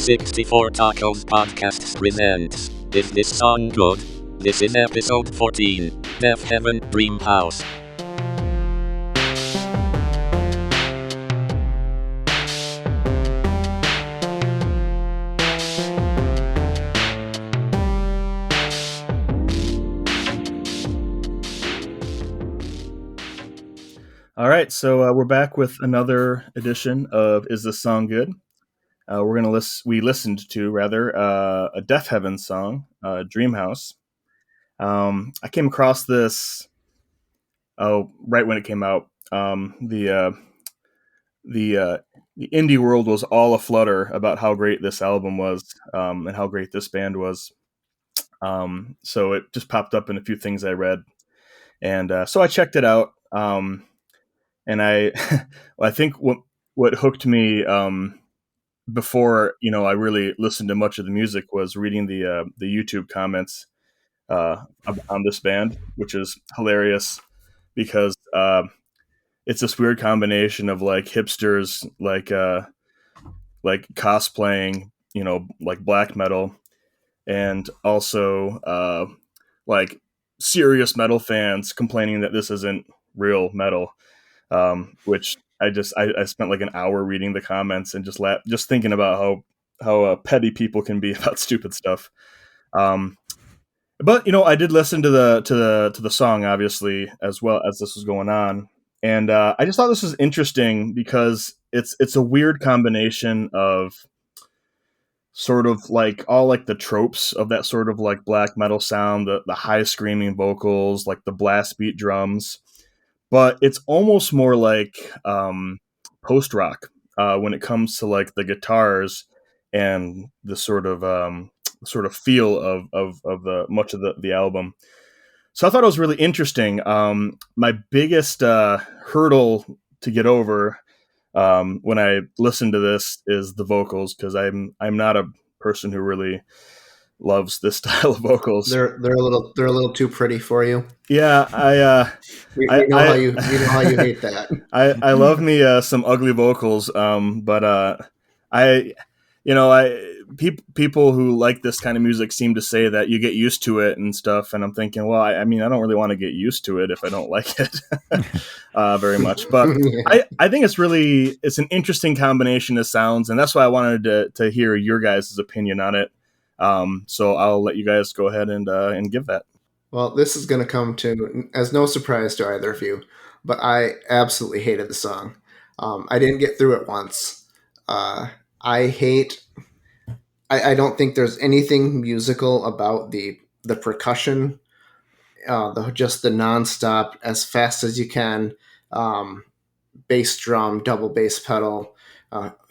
64 Tacos Podcasts presents Is This Song Good? This is episode 14, Deafheaven, Dream House. All right, so we're back with another edition of Is This Song Good? We listened to a Deafheaven song, Dream House. I came across this right when it came out. The indie world was all aflutter about how great this album was and how great this band was. So it just popped up in a few things I read, and so I checked it out. And I think what hooked me before I really listened to much of the music was reading the YouTube comments on this band, which is hilarious because it's this weird combination of like hipsters like cosplaying like black metal, and also like serious metal fans complaining that this isn't real metal. Which I spent like an hour reading the comments and just thinking about how petty people can be about stupid stuff. But I did listen to the song obviously as well as this was going on, and I just thought this was interesting because it's a weird combination of sort of like all like the tropes of that sort of like black metal sound, the high screaming vocals, like the blast beat drums. But it's almost more like post rock when it comes to like the guitars and the sort of feel of the much of the album. So I thought it was really interesting. My biggest hurdle to get over when I listen to this is the vocals, because I'm not a person who really loves this style of vocals. They're a little too pretty for you. Yeah, we know how you hate that. I love me some ugly vocals, but people who like this kind of music seem to say that you get used to it and stuff, and I'm thinking, well, I mean, I don't really want to get used to it if I don't like it very much. But yeah. I think it's an interesting combination of sounds, and that's why I wanted to hear your guys' opinion on it. So I'll let you guys go ahead and give that. Well, this is going to come to as no surprise to either of you, but I absolutely hated the song. I didn't get through it once. I don't think there's anything musical about the percussion, just the nonstop, as fast as you can, bass drum, double bass pedal.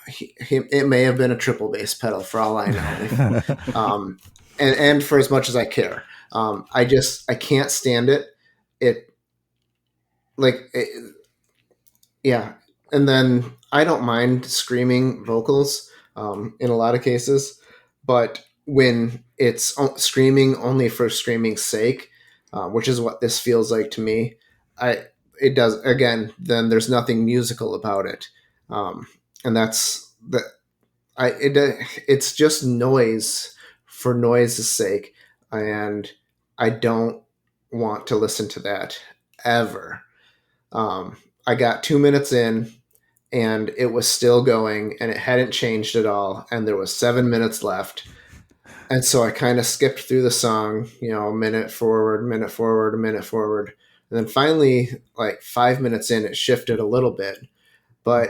It may have been a triple bass pedal for all I know. And for as much as I care. I can't stand it. Yeah. And then I don't mind screaming vocals in a lot of cases, but when it's screaming only for screaming's sake, which is what this feels like to me, then there's nothing musical about it. And it's just noise for noise's sake. And I don't want to listen to that ever. I got 2 minutes in and it was still going and it hadn't changed at all. And there was 7 minutes left. And so I kind of skipped through the song, a minute forward, a minute forward, a minute forward. And then finally, like 5 minutes in, it shifted a little bit. But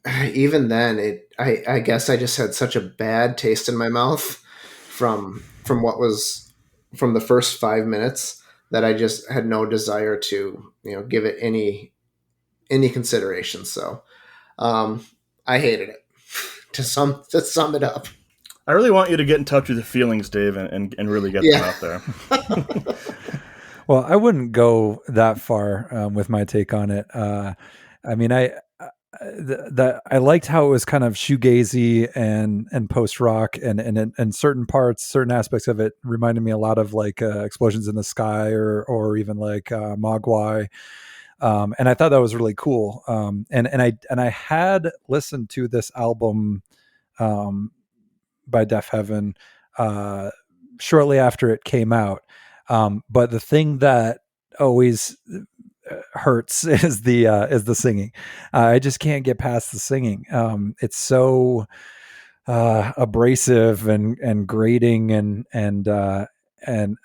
even then, I guess I just had such a bad taste in my mouth from what was from the first 5 minutes that I just had no desire to, give it any consideration. So I hated it. To sum it up. I really want you to get in touch with your feelings, Dave, and really get them out there. Well, I wouldn't go that far with my take on it. I mean, I liked how it was kind of shoegazy and post rock, and certain parts, certain aspects of it reminded me a lot of like Explosions in the Sky or even like Mogwai. And I thought that was really cool. And I had listened to this album by Deafheaven shortly after it came out. But the thing that always hurts is the singing. I just can't get past the singing. It's so abrasive and grating and I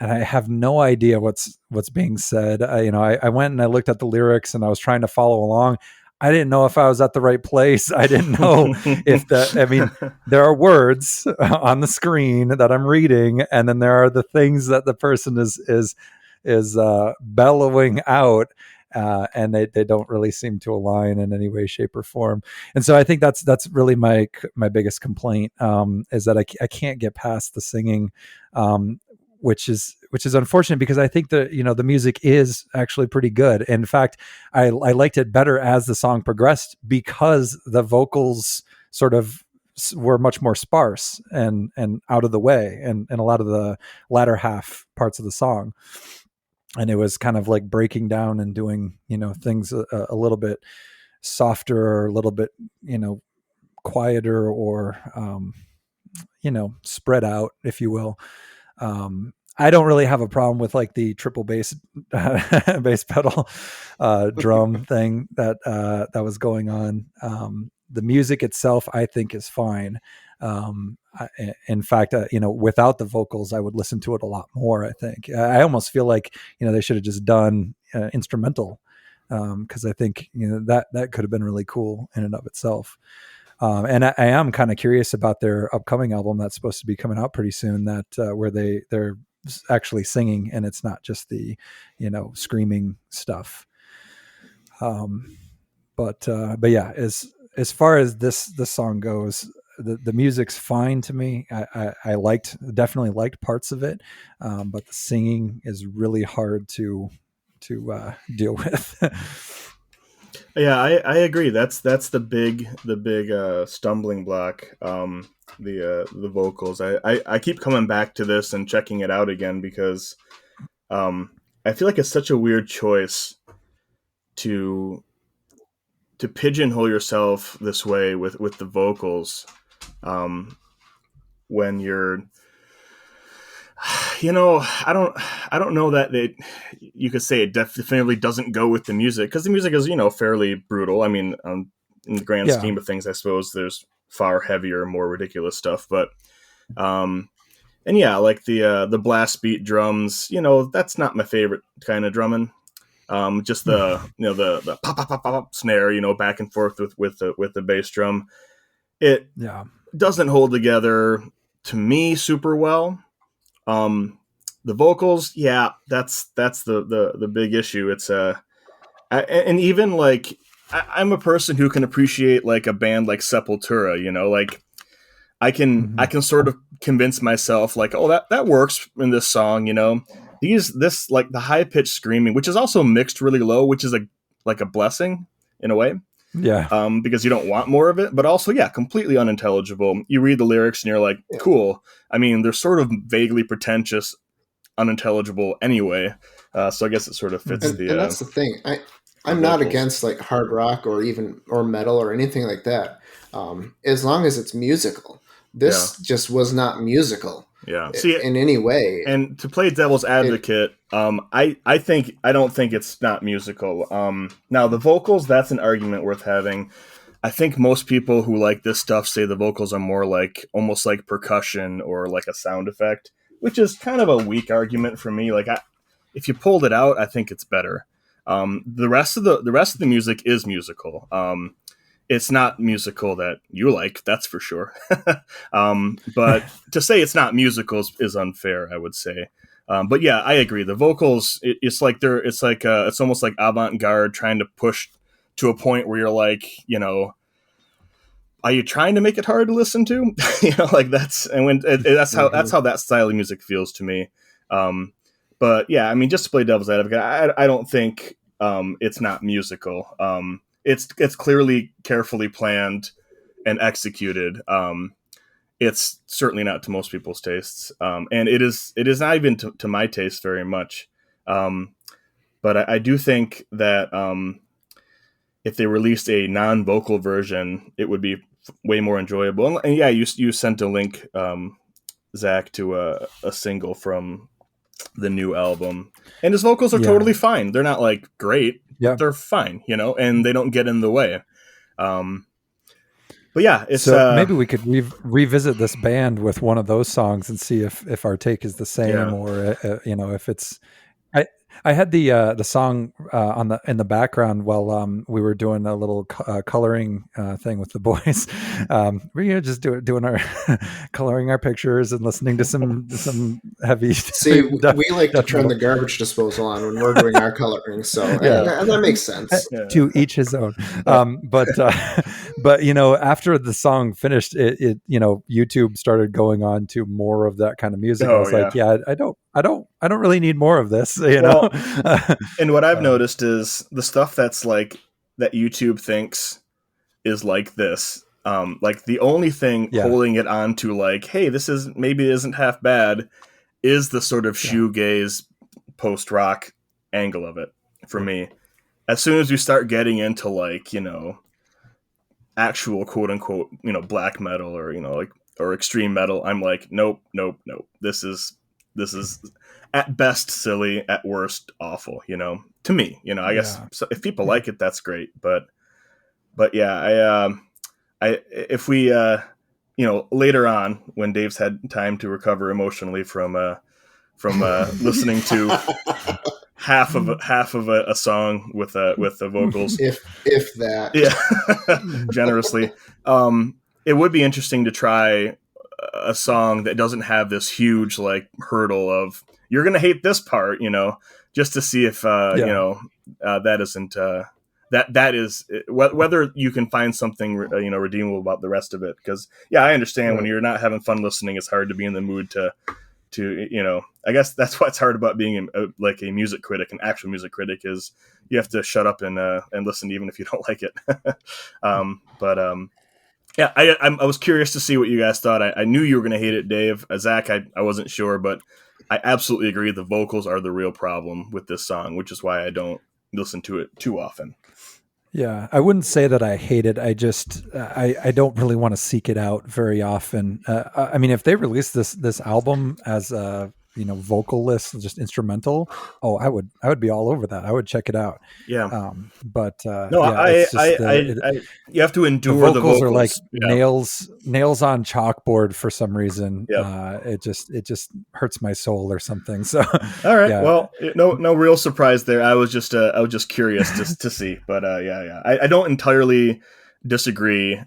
have no idea what's being said. I went and I looked at the lyrics and I was trying to follow along. I didn't know if I was at the right place. I didn't know if there are words on the screen that I'm reading, and then there are the things that the person is bellowing out, and they don't really seem to align in any way, shape, or form. And so I think that's really my biggest complaint, is that I can't get past the singing, which is unfortunate, because I think the music is actually pretty good. In fact, I liked it better as the song progressed, because the vocals sort of were much more sparse and out of the way, and a lot of the latter half parts of the song. And it was kind of like breaking down and doing, things a little bit softer, or a little bit, quieter, or, spread out, if you will. I don't really have a problem with like the triple bass bass pedal drum thing that was going on. The music itself, I think, is fine. In fact, without the vocals, I would listen to it a lot more. I think I almost feel like they should have just done instrumental, because I think that could have been really cool in and of itself. And I am kind of curious about their upcoming album that's supposed to be coming out pretty soon, that where they're actually singing and it's not just the screaming stuff. But yeah, as far as this song goes, the music's fine to me. I definitely liked parts of it, but the singing is really hard to deal with. Yeah, I agree. That's the big stumbling block. The vocals. I keep coming back to this and checking it out again, because I feel like it's such a weird choice to pigeonhole yourself this way with the vocals, when you're, I don't know that you could say it definitively doesn't go with the music, because the music is fairly brutal. I mean, in the grand scheme of things, I suppose there's far heavier, more ridiculous stuff, but and yeah, like the blast beat drums, that's not my favorite kind of drumming. Just the the pop pop pop pop snare, back and forth with the bass drum. It doesn't hold together to me super well. The vocals, yeah, that's the big issue. It's and even like I'm a person who can appreciate like a band like Sepultura, like I can sort of convince myself like, oh, that works in this song, this like the high pitched screaming, which is also mixed really low, which is like a blessing in a way. Yeah. Because you don't want more of it, but also, yeah, completely unintelligible. You read the lyrics and you're like, cool. I mean, they're sort of vaguely pretentious, unintelligible anyway. So I guess it sort of fits and that's the thing. I'm not against like hard rock or metal or anything like that. As long as it's musical. This just was not musical. Yeah. See, in any way. And to play devil's advocate, I don't think it's not musical. Now the vocals, that's an argument worth having. I think most people who like this stuff say the vocals are more like almost like percussion or like a sound effect, which is kind of a weak argument for me. Like if you pulled it out, I think it's better. The rest of the music is musical. It's not musical that you like, that's for sure. But to say it's not musical is unfair, I would say. But yeah, I agree. The vocals, it's almost like avant-garde trying to push to a point where you're like, are you trying to make it hard to listen to? Like that's how that style of music feels to me. But yeah, I mean, just to play devil's advocate, I don't think it's not musical. It's clearly carefully planned and executed. It's certainly not to most people's tastes, and it is not even to my taste very much. But I do think that if they released a non-vocal version, it would be way more enjoyable. And yeah, you sent a link, Zach, to a single from the new album, and his vocals are totally fine. They're not like great, but they're fine, you know, and they don't get in the way. But yeah, it's so maybe we could revisit this band with one of those songs and see if our take is the same, or you know, if it's. I had the song in the background while we were doing a little coloring thing with the boys. We were just doing our coloring our pictures and listening to some heavy. See, we like to turn the garbage disposal on when we're doing our coloring, so and that makes sense. To each his own. But you know, after the song finished, it you know, YouTube started going on to more of that kind of music. I was like, I don't really need more of this, you know. And what I've noticed is the stuff that's like that YouTube thinks is like this. Like the only thing holding it on to like, hey, this is maybe isn't half bad, is the sort of shoegaze post rock angle of it for me. As soon as you start getting into like, you know, actual quote unquote, you know, black metal or, you know, like, or extreme metal, I'm like, nope. This is at best silly, at worst awful, you know, to me, you know. I guess so if people like it, that's great, but yeah, I if we you know, later on when Dave's had time to recover emotionally from listening to half of a song with the vocals, if that, generously, it would be interesting to try a song that doesn't have this huge like hurdle of you're gonna hate this part, you know, just to see if you know, that isn't that is whether you can find something you know, redeemable about the rest of it. Because I understand when you're not having fun listening, it's hard to be in the mood to you know. I guess that's what's hard about being like a music critic, an actual music critic, is you have to shut up and listen even if you don't like it. Yeah, I was curious to see what you guys thought. I knew you were going to hate it, Dave. Zach, I wasn't sure, but I absolutely agree. The vocals are the real problem with this song, which is why I don't listen to it too often. Yeah, I wouldn't say that I hate it. I just I don't really want to seek it out very often. I mean, if they release this album as a, you know, vocalless, just instrumental, I would be all over that. I would check it out. Yeah. But no, you have to endure the vocals. Are like nails on chalkboard for some reason. It just hurts my soul or something. So all right. Well, no real surprise there. I was just curious to see, but I don't entirely disagree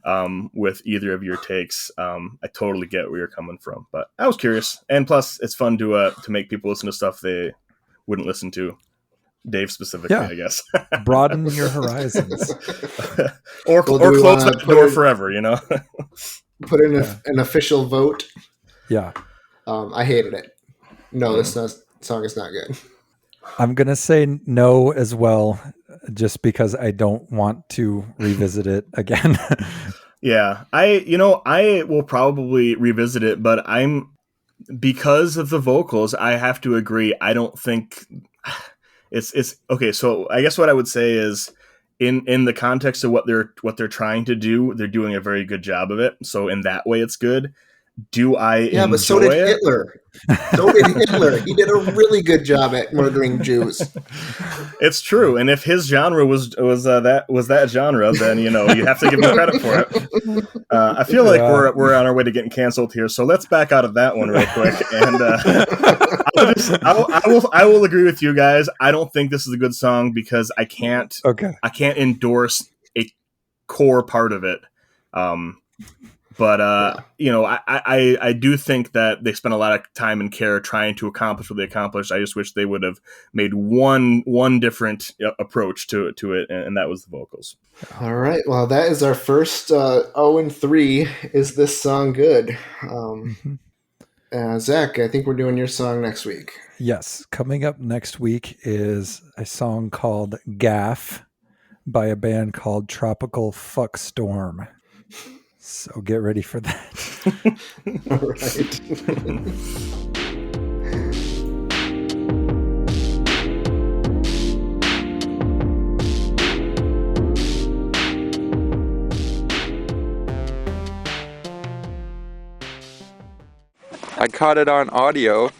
with either of your takes. I totally get where you're coming from, but I was curious, and plus it's fun to make people listen to stuff they wouldn't listen to. Dave specifically, I guess. Broaden your horizons, or close that door forever. You know, put in an official vote. Yeah, I hated it. No, this song is not good. I'm gonna say no as well, just because I don't want to revisit it again. Yeah, I will probably revisit it, but because of the vocals, I have to agree. I don't think it's okay. So I guess what I would say is, in the context of what they're trying to do, they're doing a very good job of it. So in that way, it's good. Do I enjoy but so did Hitler. So did Hitler. He did a really good job at murdering Jews. It's true, and if his genre was that genre, then you know you have to give him credit for it. I feel like we're on our way to getting canceled here, so let's back out of that one real quick. And I will agree with you guys. I don't think this is a good song because I can't endorse a core part of it. But you know, I do think that they spent a lot of time and care trying to accomplish what they accomplished. I just wish they would have made one different approach to it, and that was the vocals. All right, well, that is our first 0-3. Is this song good? Zach, I think we're doing your song next week. Yes, coming up next week is a song called "Gaff" by a band called Tropical Fuck Storm. So get ready for that. All right. I caught it on audio.